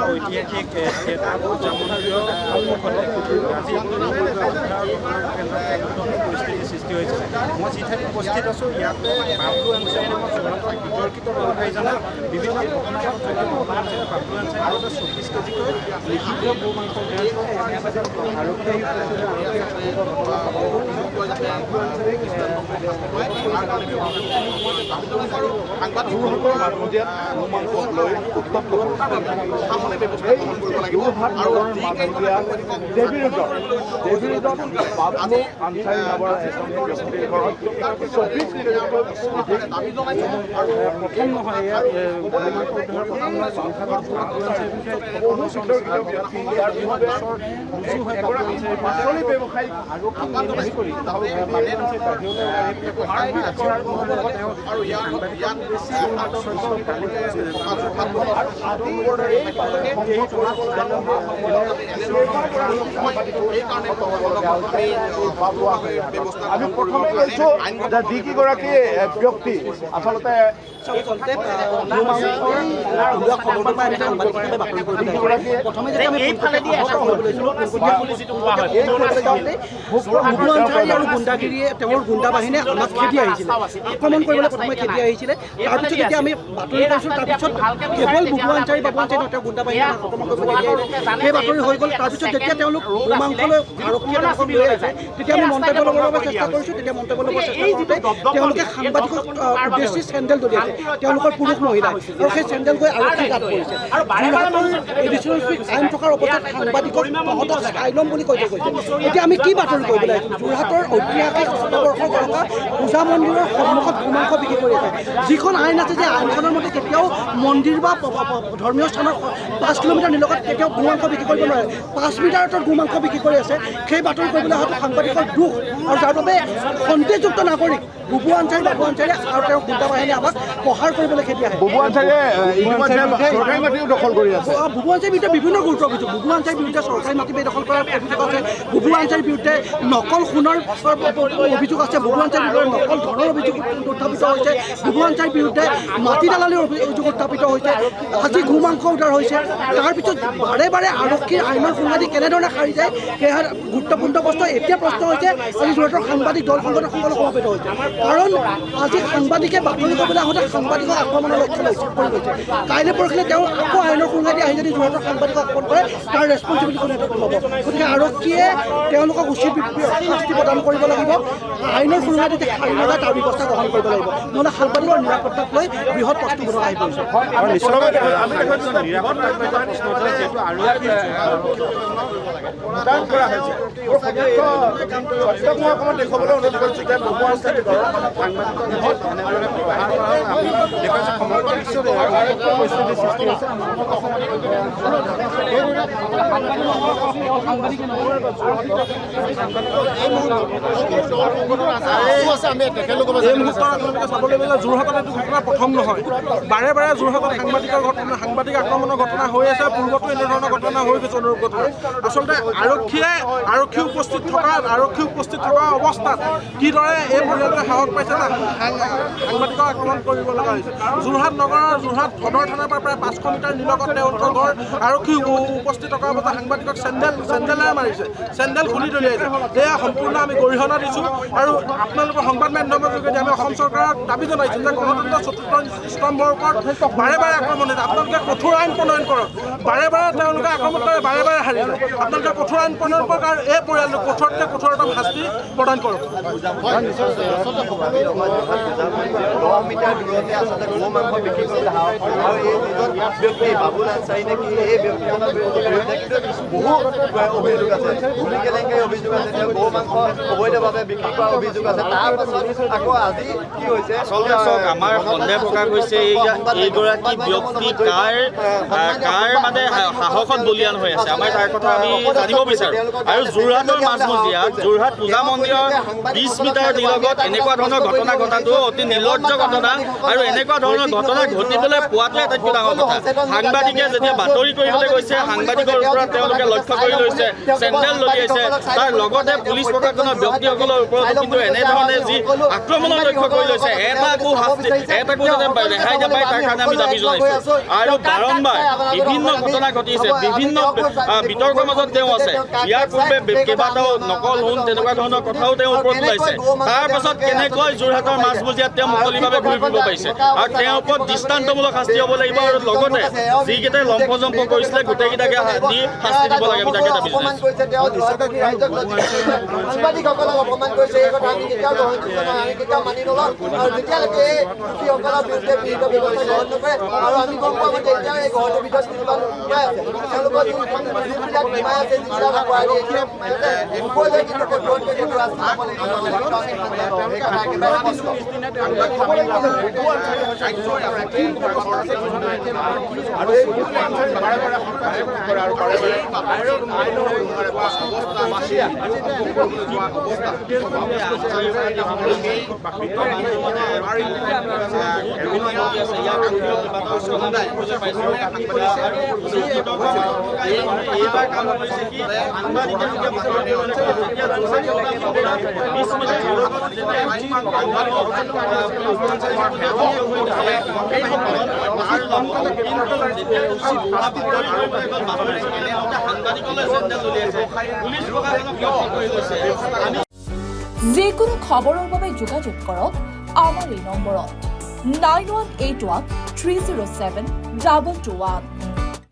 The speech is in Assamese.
ঐতিহাসিক এটা উদযাপন আজি পৰিস্থিতিৰ সৃষ্টি হৈছে। মই যি ঠাইত উপস্থিত আছোঁ ইয়াতে বাবলু আনচাৰী নামৰ চূড়ান্ত বিতৰ্কিত ব্যৱসায়ীজনে বিভিন্ন ঘটনাত বাবলু আনচাৰীৰ 24 কেজিকৈ লিখিত গো মাংস আমি প্ৰথমে কৈছোঁ যে যিকেইগৰাকী ব্যক্তি আচলতে গুণ্ডাগিৰিয়ে তেওঁৰ গুণ্ডা বাহিনীয়ে আমাক খেদি আহিছিলে, আক্ৰমণ কৰিবলৈ প্ৰথমে খেদি আহিছিলে। তাৰপিছত যেতিয়া আমি বাতৰি পাইছোঁ, তাৰপিছত কেৱল বুবু আনচাৰী বাবু আনচাৰী তেওঁ গুণ্ডা বাহিনীয়ে আক্ৰমণ কৰিবলৈ খেদি আহিলে, সেই বাতৰি হৈ গ'ল। তাৰপিছত যেতিয়া তেওঁলোক গোমাংসলৈ আৰক্ষীয়ে তেওঁলোকক লৈ আহিছে, তেতিয়া আমি মন্তব্য ল'বৰ বাবে চেষ্টা কৰিছোঁ। তেতিয়া মন্তব্য ল'বৰ চেষ্টা কৰোঁতে তেওঁলোকে সাংবাদিকক উদ্দেশ্যি চেণ্ডেল দলিয়াইছে, তেওঁলোকৰ পুৰুষ মহিলা, আৰু সেই চেণ্ডেল গৈ আৰক্ষী গাত পৰিছে। যোৰহাটৰ এডিশ্যনেল স্পীড আইন থকাৰ অৱস্থাত সাংবাদিকক তহঁতক চাই ল'ম বুলি কৈ গৈছে। এতিয়া আমি কি বাতৰি কৰিবলৈ আহিছোঁ? যোৰহাটৰ ঐতিহাসিক শতবৰ্ষৰ গৰকা পূজা মন্দিৰৰ সন্মুখত গোমাংস বিক্ৰী কৰি আছে, যিখন আইন আছে যে আইনখনৰ মতে কেতিয়াও মন্দিৰ বা ধৰ্মীয় স্থানৰ 5 কিলোমিটাৰ নিলগত কেতিয়াও গোমাংস বিক্ৰী কৰিব নোৱাৰে। 5 মিটাৰ গোমাংস বিক্ৰী কৰি আছে। সেই বাতৰি কৰিবলৈ হয়তো সাংবাদিকৰ দুখ, আৰু যাৰ বাবে সন্দেহযুক্ত নাগৰিক বুবু আনচাৰী বাবু আনচাৰী আৰু তেওঁৰ গুণ্ডা বাহিনীয়ে আমাক প্ৰহাৰ কৰিবলৈ খেদি আহে। বুবু আনচাৰীয়ে চৰকাৰী মাটিও দখল কৰি আছে। বুবু আনচাৰীৰ বিৰুদ্ধে বিভিন্ন গুৰুত্ব অভিযোগ। বুবু আনচাৰীৰ বিৰুদ্ধে চৰকাৰী মাটি বেদখল কৰাৰ অভিযোগ আছে। বুবু আনচাৰীৰ বিৰুদ্ধে নকল সোণৰ অভিযোগ আছে। বুবু আনচাৰীৰ বিৰুদ্ধে নকল ধনৰ অভিযোগ উত্থাপিত হৈছে। বুবু আনচাৰীৰ বিৰুদ্ধে মাটি দালালিৰ অভিযোগ উত্থাপিত হৈছে। আজি গোমাংস উদ্ধাৰ হৈছে। তাৰপিছত বাৰে বাৰে আৰক্ষীৰ আইনৰ সংঘাতি কেনেধৰণে সাৰি যায়, সেয়া গুৰুত্বপূৰ্ণ প্ৰশ্ন। এতিয়া প্ৰশ্ন হৈছে আজি যোৰহাটৰ সাংবাদিক দল সংগঠনসকল সমবেত হৈছে, কাৰণ আজি সাংবাদিকে বাতৰি কৰিবলৈ আহোঁতে সাংবাদিকক আক্ৰমণৰ লক্ষ্য কৰি গৈছে। কাইলৈ পৰহিলে তেওঁ আকৌ আইনৰ সংঘাতি আহি যদি যোৰহাটৰ সাংবাদিকক আক্ৰমণ কৰে, তাৰ ৰেছপঞ্চিবিলিটি কোনে ল'ব? গতিকে আৰক্ষীয়ে তেওঁলোকক উচিত শাস্তি প্ৰদান কৰিব লাগিব। আইনৰ সংঘাতি সাৰি নাযায় তাৰ ব্যৱস্থা গ্ৰহণ কৰিব লাগিব, নহ'লে সাংবাদিকৰ নিৰাপত্তাক লৈ বৃহৎ প্ৰশ্নবোধক আহি পৰিছে। দেখুৱাবলৈ অনুৰোধ কৰিছোঁ যে বুবু আনচাৰী চাবলৈ গ'লে যোৰহাটত এইটো ঘটনা প্ৰথম নহয়। বাৰে বাৰে যোৰহাটত সাংবাদিক আক্ৰমণৰ ঘটনা হৈ আছে। পূৰ্বতো এনেধৰণৰ ঘটনা হৈ গৈছে। অনুৰূপ ঘটনা আচলতে আৰক্ষী উপস্থিত থকা অৱস্থাত কিদৰে এই পৰিয়ালটোৱে সাহস পাইছে যে সাংবাদিকক আক্ৰমণ কৰিব লগা হৈছে। যোৰহাট নগৰৰ যোৰহাট সদৰ থানাৰ পৰা প্ৰায় 500 মিটাৰ নিলগত তেওঁলোকৰ ঘৰ। আৰক্ষী উপস্থিত থকা অৱস্থাত সাংবাদিকক চেণ্ডেলেৰে মাৰিছে, চেণ্ডেল খুলি দলিয়াইছে। এয়া সম্পূৰ্ণ আমি গৰিহণা দিছোঁ, আৰু আপোনালোকৰ সংবাদ মাধ্যমৰ যোগেদি আমি অসম চৰকাৰক দাবী জনাইছোঁ যে গণতন্ত্ৰৰ চতুৰ্থ স্তম্ভৰ ওপৰত বাৰে বাৰে আক্ৰমণ হৈছে। আপোনালোকে কঠোৰ আইন প্ৰণয়ন কৰক। বাৰে বাৰে তেওঁলোকে আক্ৰমণ কৰে, বাৰে বাৰে হাৰিছে। আপোনালোকে কঠোৰ আইন প্ৰণয়ন কৰক আৰু এই পৰিয়ালটোক কঠোৰতকৈ কঠোৰতম শাস্তি প্ৰদান কৰক। বাবুল আনচাৰী নেকি এই ব্যক্তিজনৰ বিৰুদ্ধে বহু অভিযোগ আছে। ভূমি কেলেংকাৰী অভিযোগ আছে, তেওঁ গৰু মাংস অবৈধভাৱে বিক্ৰী কৰা অভিযোগ আছে। তাৰপাছত আকৌ আজি কি হৈছে, আচলতে চাওক, আমাৰ সন্দেহ প্ৰকাশ হৈছে এইগৰাকী ব্যক্তি কাৰ মানে সাহসত বলিয়ান হৈ আছে। আমাৰ তাৰ কথা আমি জানিব বিচাৰোঁ। আৰু যোৰহাটৰ মাজমজিয়াত যোৰহাট পূজা মন্দিৰৰ 20 মিটাৰ নিলগত এনেকুৱা ধৰণৰ ঘটনা ঘটাটো অতি নিৰ্লজ্জ ঘটনা, আৰু এনেকুৱা ধৰণৰ ঘটনা ঘটিবলৈ পোৱাটোৱে আটাইতকৈ ডাঙৰ কথা। সাংবাদিকে যেতিয়া বাতৰি কৰিবলৈ গৈছে সাংবাদিকৰ ওপৰত তেওঁলোকে লক্ষ্য কৰি লৈছে, চেণ্ডেল দলিয়াইছে। তাৰ লগতে পুলিচ প্ৰশাসনৰ ব্যক্তিসকলৰ ওপৰত কিন্তু এনেধৰণে যি আক্ৰমণৰ লক্ষ্য কৰি লৈছে, এটাকো যাতে ৰেহাই নাপায় তাৰ কাৰণে আমি দাবী জনাইছোঁ। আৰু বাৰম্বাৰ বিভিন্ন ঘটনা ঘটিছে, বিভিন্ন বিতৰ্কৰ মাজত তেওঁ আছে। ইয়াৰ পূৰ্বে কেইবাটাও নকল সোণ তেনেকুৱা ধৰণৰ কথাও তেওঁ ওপৰত ওলাইছে। তাৰ পাছত কেনেকৈ যোৰহাটৰ মাছমজিয়াত তেওঁ মুকলিভাৱে ঘূৰি ফুৰিব পাৰিছে, আৰু তেওঁৰ ওপৰত দৃষ্টান্তমূলক শাস্তি হ'ব লাগিব। আৰু লগতে যিকেইটাই লম্ফজম্প কৰিছিলে গোটেইকেইটাকে দি শাস্তি দিব লাগে, আমি তাকে দাবী জনাইছোঁ। সাংবাদিকসকলক অপমান কৰিছে, এই কথা আমি কেতিয়াও গ্ৰহণ কৰিব নোৱাৰোঁ, আমি কেতিয়াও মানি নলওঁ। আৰু যেতিয়ালৈকে এই দোষীসকলৰ বিৰুদ্ধে বিহিত ব্যৱস্থা গ্ৰহণ নকৰে, আৰু আমি গম পাওঁ যে এতিয়াও এই ঘৰটোৰ ভিতৰত কিছুমান সোমাই আছে, তেওঁলোকৰ যোনবিলাক সোমাই আছে, যিবিলাক অপৰাধী এইখিনি ওপৰলৈ কিন্তু কঠোৰ কৰি সেইটো ৰাস্তা পাব লাগিব। সেই কথা একেবাৰে স্পষ্ট। আৰু এই বাৰে বাৰে কৰে আৰু বাৰে বাৰে অৱস্থা মাছি এইবাৰ কাম কৰিছে কি সাংবাদিকে যিকোনো খবৰৰ বাবে যোগাযোগ কৰক আমাৰ এই নম্বৰত 9181 307 2221।